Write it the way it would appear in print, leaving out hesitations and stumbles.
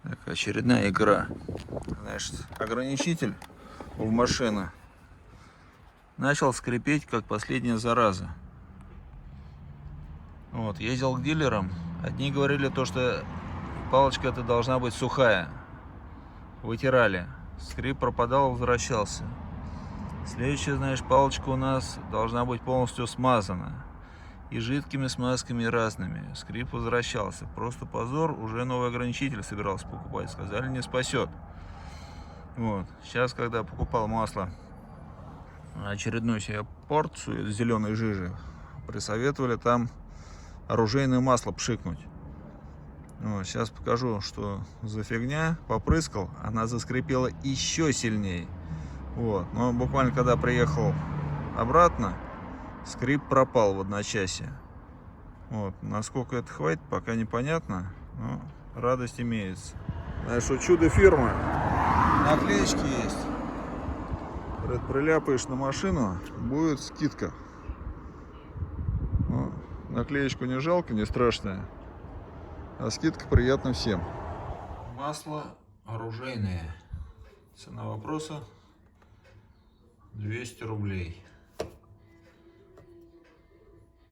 Так, очередная игра. Значит, ограничитель в машину начал скрипеть, как последняя зараза. Вот, ездил к дилерам. Одни говорили то, что палочка эта должна быть сухая. Вытирали. Скрип пропадал, возвращался. Следующая, знаешь, палочка у нас должна быть полностью смазана. И жидкими смазками разными. Скрип возвращался. Просто позор, уже новый ограничитель собирался покупать. Сказали, не спасет. Вот. Сейчас, когда покупал масло, очередную себе порцию зеленой жижи, присоветовали там оружейное масло пшикнуть. Вот. Сейчас покажу, что за фигня. Попрыскал, она заскрипела еще сильнее. Вот. Но буквально когда приехал обратно, скрип пропал в одночасье. Вот. Насколько это хватит, пока непонятно, но радость имеется. Знаешь, что чудо фирмы, наклеечки есть. Приляпаешь на машину, будет скидка. Ну, наклеечку не жалко, не страшная, а скидка приятна всем. Масло оружейное. Цена вопроса 200 рублей.